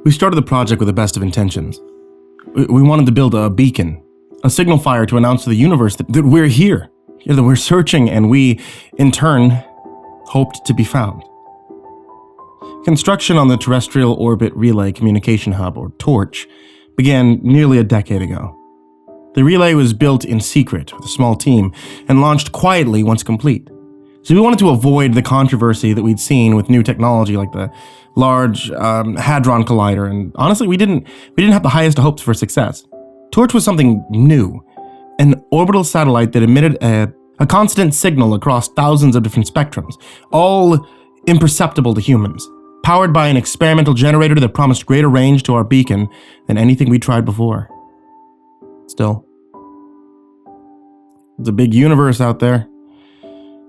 We started the project with the best of intentions. We wanted to build a beacon, a signal fire to announce to the universe that we're here, that we're searching, and we, in turn, hoped to be found. Construction on the Terrestrial Orbit Relay Communication Hub, or TORCH, began nearly a decade ago. The relay was built in secret with a small team and launched quietly once complete. So we wanted to avoid the controversy that we'd seen with new technology like the Large Hadron Collider, and honestly, we didn't have the highest hopes for success. TORCH was something new, an orbital satellite that emitted a constant signal across thousands of different spectrums, all imperceptible to humans, powered by an experimental generator that promised greater range to our beacon than anything we'd tried before. Still, it's a big universe out there.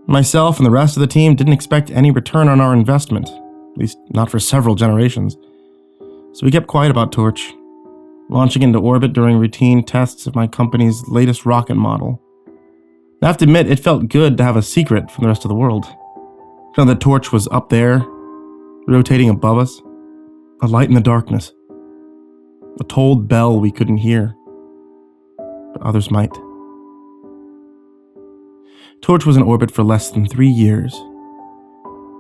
Myself and the rest of the team didn't expect any return on our investment, at least not for several generations. So we kept quiet about TORCH, launching into orbit during routine tests of my company's latest rocket model. I have to admit, it felt good to have a secret from the rest of the world. To know that TORCH was up there, rotating above us, a light in the darkness, a tolled bell we couldn't hear, but others might. TORCH was in orbit for less than 3 years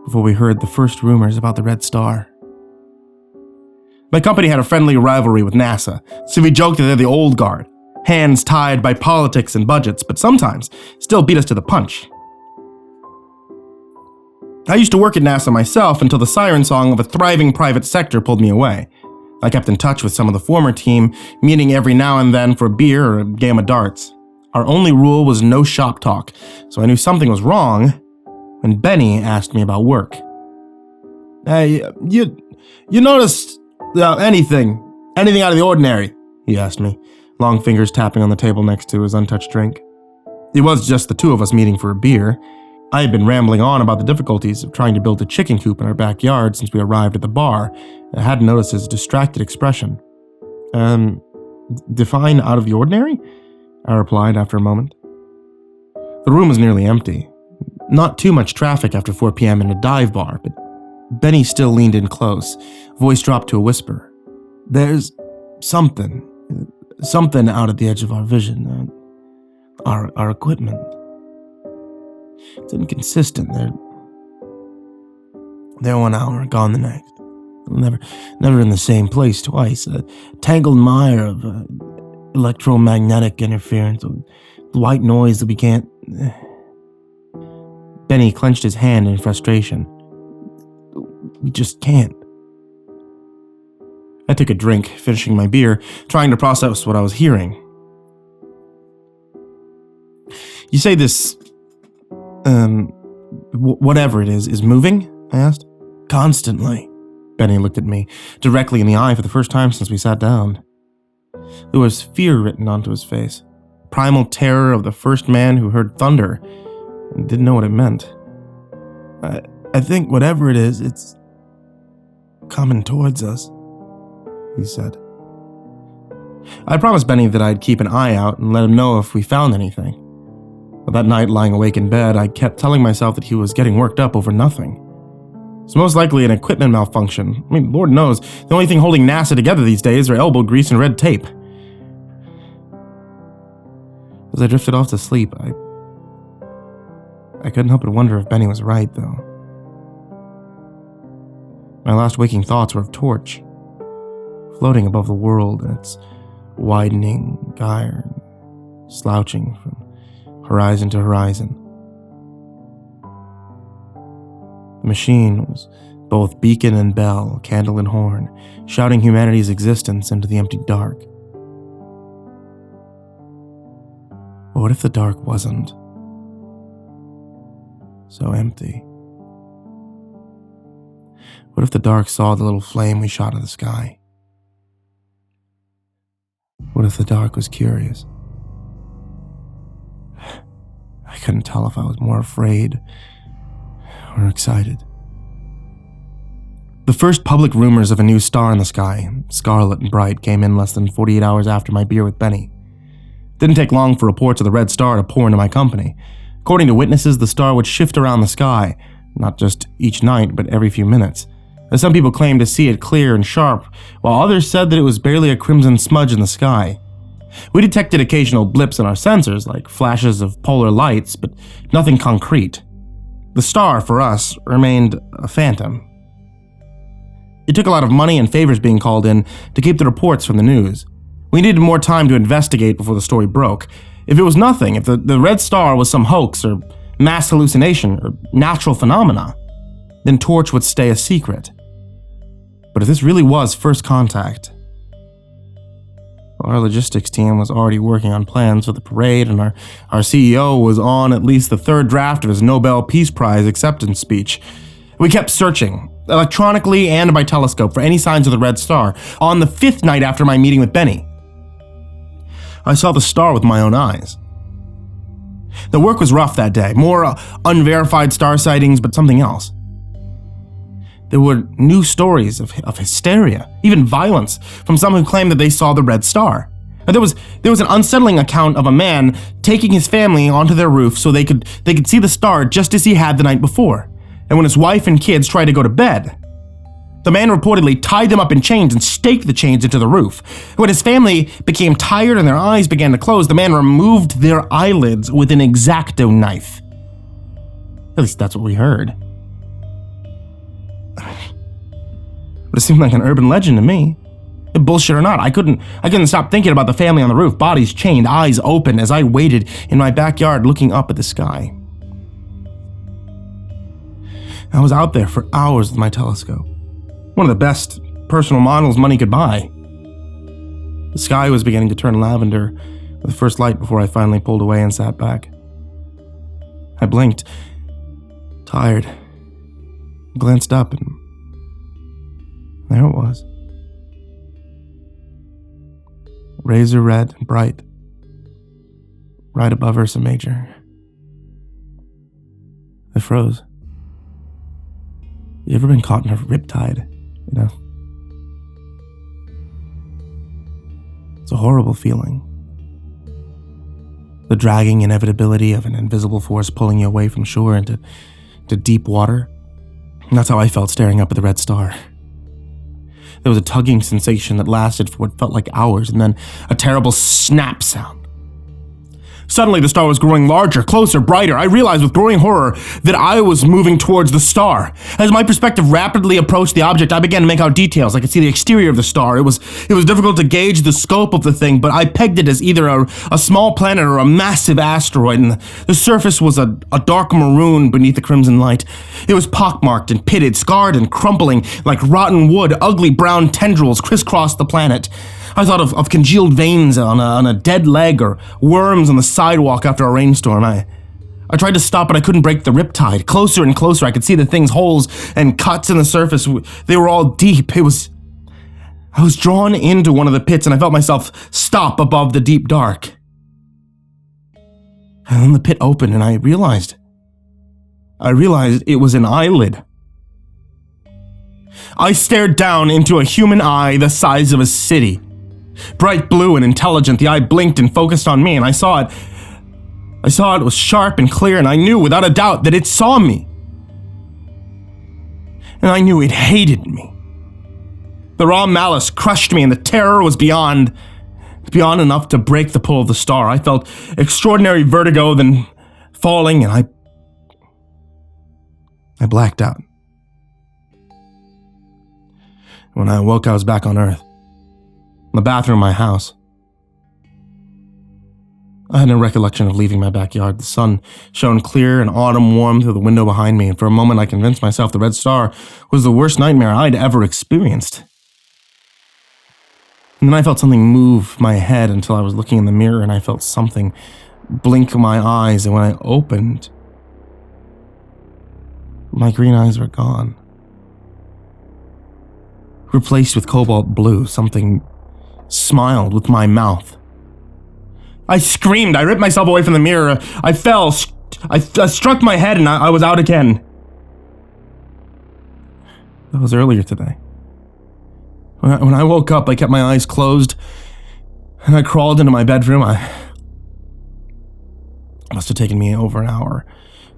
before we heard the first rumors about the Red Star. My company had a friendly rivalry with NASA, so we joked that they're the old guard, hands tied by politics and budgets, but sometimes still beat us to the punch. I used to work at NASA myself until the siren song of a thriving private sector pulled me away. I kept in touch with some of the former team, meeting every now and then for a beer or a game of darts. Our only rule was no shop talk, so I knew something was wrong when Benny asked me about work. "Hey, you noticed anything out of the ordinary?" he asked me, long fingers tapping on the table next to his untouched drink. It was just the two of us meeting for a beer. I had been rambling on about the difficulties of trying to build a chicken coop in our backyard since we arrived at the bar, and I hadn't noticed his distracted expression. Define out of the ordinary?" I replied after a moment. The room was nearly empty. Not too much traffic after 4 p.m. in a dive bar, but Benny still leaned in close, voice dropped to a whisper. "There's something out at the edge of our vision, our equipment. It's inconsistent. They're 1 hour, gone the next. Never in the same place twice. A tangled mire of electromagnetic interference, white noise that we can't..." Benny clenched his hand in frustration. "We just can't." I took a drink, finishing my beer, trying to process what I was hearing. "You say this, whatever it is moving?" I asked. "Constantly." Benny looked at me, directly in the eye for the first time since we sat down. There was fear written onto his face, primal terror of the first man who heard thunder and didn't know what it meant. I think whatever it is, it's coming towards us," he said. I promised Benny that I'd keep an eye out and let him know if we found anything. But that night, lying awake in bed, I kept telling myself that he was getting worked up over nothing. It's most likely an equipment malfunction. I mean, Lord knows, the only thing holding NASA together these days are elbow grease and red tape. As I drifted off to sleep, I couldn't help but wonder if Benny was right, though. My last waking thoughts were of TORCH, floating above the world in its widening gyre, slouching from horizon to horizon. The machine was both beacon and bell, candle and horn, shouting humanity's existence into the empty dark. But what if the dark wasn't so empty? What if the dark saw the little flame we shot in the sky? What if the dark was curious? I couldn't tell if I was more afraid or excited. The first public rumors of a new star in the sky, scarlet and bright, came in less than 48 hours after my beer with Benny. It didn't take long for reports of the red star to pour into my company. According to witnesses, the star would shift around the sky, not just each night, but every few minutes. Some people claimed to see it clear and sharp, while others said that it was barely a crimson smudge in the sky. We detected occasional blips in our sensors, like flashes of polar lights, but nothing concrete. The star, for us, remained a phantom. It took a lot of money and favors being called in to keep the reports from the news. We needed more time to investigate before the story broke. If it was nothing, if the red star was some hoax or mass hallucination or natural phenomena, then Torch would stay a secret. But if this really was first contact, our logistics team was already working on plans for the parade, and our CEO was on at least the third draft of his Nobel Peace Prize acceptance speech. We kept searching, electronically and by telescope, for any signs of the red star. On the 5th night after my meeting with Benny, I saw the star with my own eyes. The work was rough that day, more unverified star sightings, but something else. There were new stories of hysteria, even violence, from some who claimed that they saw the red star. There was an unsettling account of a man taking his family onto their roof so they could see the star just as he had the night before. And when his wife and kids tried to go to bed, the man reportedly tied them up in chains and staked the chains into the roof. When his family became tired and their eyes began to close, the man removed their eyelids with an X-Acto knife. At least that's what we heard. But it seemed like an urban legend to me. Bullshit or not, I couldn't stop thinking about the family on the roof, bodies chained, eyes open, as I waited in my backyard looking up at the sky. I was out there for hours with my telescope. One of the best personal models money could buy. The sky was beginning to turn lavender with the first light before I finally pulled away and sat back. I blinked, tired, glanced up, and there it was. Razor red and bright, right above Ursa Major. I froze. You ever been caught in a riptide, you know? It's a horrible feeling. The dragging inevitability of an invisible force pulling you away from shore into deep water. And that's how I felt staring up at the red star. There was a tugging sensation that lasted for what felt like hours, and then a terrible snap sound. Suddenly, the star was growing larger, closer, brighter. I realized with growing horror that I was moving towards the star. As my perspective rapidly approached the object, I began to make out details. I could see the exterior of the star. It was difficult to gauge the scope of the thing, but I pegged it as either a small planet or a massive asteroid, and the surface was a dark maroon beneath the crimson light. It was pockmarked and pitted, scarred and crumpling like rotten wood. Ugly brown tendrils crisscrossed the planet. I thought of congealed veins on a dead leg or worms on the sidewalk after a rainstorm. I tried to stop, but I couldn't break the riptide. Closer and closer, I could see the thing's holes and cuts in the surface. They were all deep. I was drawn into one of the pits, and I felt myself stop above the deep dark. And then the pit opened, and I realized it was an eyelid. I stared down into a human eye the size of a city. Bright blue and intelligent, the eye blinked and focused on me, and I saw it. It was sharp and clear, and I knew without a doubt that it saw me. And I knew it hated me. The raw malice crushed me, and the terror was beyond enough to break the pull of the star. I felt extraordinary vertigo, then falling, and I blacked out. When I awoke, I was back on Earth. In the bathroom of my house. I had no recollection of leaving my backyard. The sun shone clear and autumn warm through the window behind me, and for a moment I convinced myself the red star was the worst nightmare I'd ever experienced. And then I felt something move my head until I was looking in the mirror, and I felt something blink my eyes, and when I opened, my green eyes were gone. Replaced with cobalt blue, something smiled with my mouth. I screamed. I ripped myself away from the mirror. I fell. I struck my head, and I was out again. That was earlier today. When I woke up, I kept my eyes closed, and I crawled into my bedroom. It must have taken me over an hour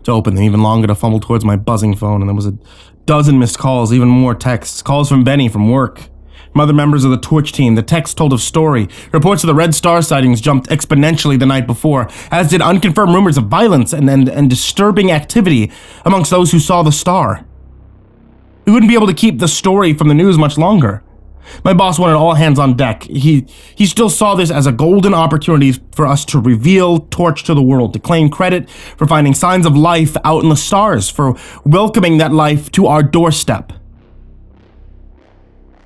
to open them, even longer to fumble towards my buzzing phone, and there was a dozen missed calls, even more texts, calls from Benny from work. From other members of the Torch team, the text told of story. Reports of the Red Star sightings jumped exponentially the night before, as did unconfirmed rumors of violence and disturbing activity amongst those who saw the star. We wouldn't be able to keep the story from the news much longer. My boss wanted all hands on deck. He still saw this as a golden opportunity for us to reveal Torch to the world, to claim credit for finding signs of life out in the stars, for welcoming that life to our doorstep.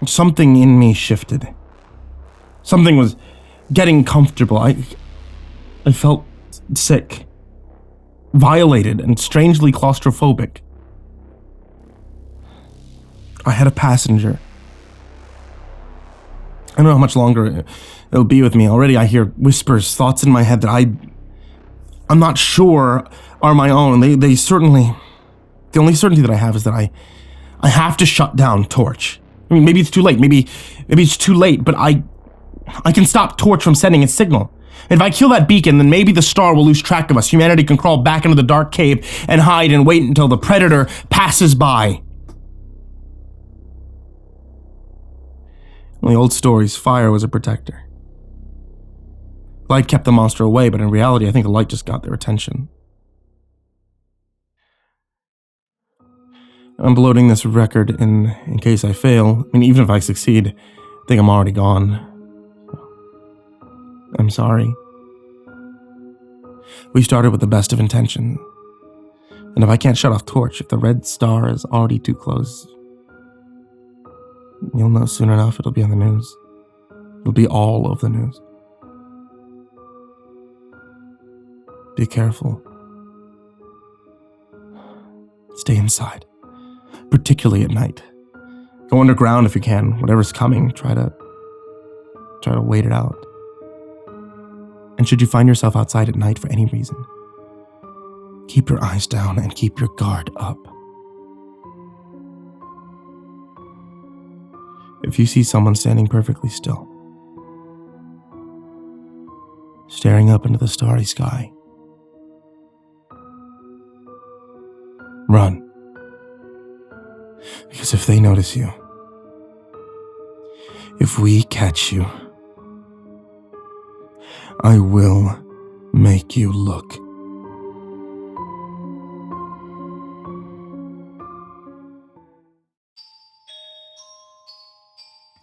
Something in me shifted. Something was getting comfortable. I felt sick, violated, and strangely claustrophobic. I had a passenger. I don't know how much longer it'll be with me. Already I hear whispers, thoughts in my head that I'm not sure are my own. They certainly, the only certainty that I have is that I have to shut down Torch. I mean, maybe it's too late. Maybe it's too late, but I can stop Torch from sending its signal. And if I kill that beacon, then maybe the star will lose track of us. Humanity can crawl back into the dark cave and hide and wait until the predator passes by. In the old stories, fire was a protector. Light kept the monster away, but in reality, I think the light just got their attention. I'm bloating this record in case I fail. I mean, even if I succeed, I think I'm already gone. I'm sorry. We started with the best of intention. And if I can't shut off Torch, if the red star is already too close, you'll know soon enough it'll be on the news. It'll be all of the news. Be careful. Stay inside. Particularly at night. Go underground if you can. Whatever's coming, try to wait it out. And should you find yourself outside at night for any reason, keep your eyes down and keep your guard up. If you see someone standing perfectly still, staring up into the starry sky, run. Because if they notice you, if we catch you, I will make you look.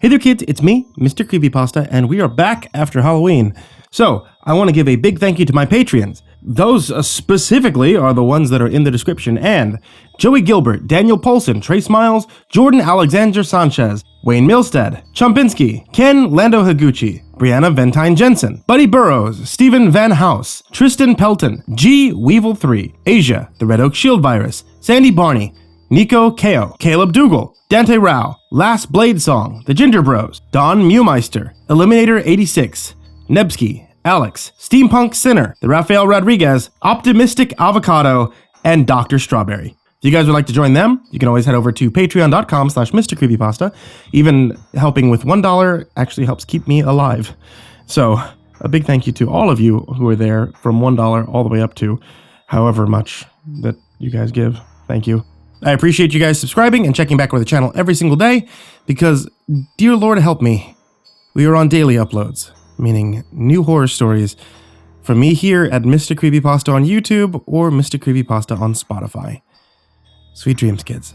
Hey there kids, it's me, MrCreepyPasta, and we are back after Halloween. So, I want to give a big thank you to my Patreons. Those specifically are the ones that are in the description, and Joey Gilbert, Daniel Poulsen, Trace Miles, Jordan Alexander Sanchez, Wayne Milstead, Chumpinski, Ken Lando Higuchi, Brianna Tine-Janzen, Buddy Burroughs, Stephen VanHuss, Tristain Pelton, G Weevil 3, Asia, the Red Oak Shield Virus, Sandy Barney, Nico Kaeo, Caleb Dougal, Dante Rao, Last Blade Song, The Ginger Bros, Don Mewmeister, Eliminator 86, Nebsky, Alex, Steampunk Sinner, The Rafael Rodriguez, Optimistic Avocado, and Dr. Strawberry. If you guys would like to join them, you can always head over to patreon.com/MrCreepyPasta. Even helping with $1 actually helps keep me alive. So, a big thank you to all of you who are there from $1 all the way up to however much that you guys give. Thank you. I appreciate you guys subscribing and checking back with the channel every single day because, dear Lord help me, we are on daily uploads, meaning new horror stories from me here at MrCreepyPasta on YouTube or MrCreepyPasta on Spotify. Sweet dreams, kids.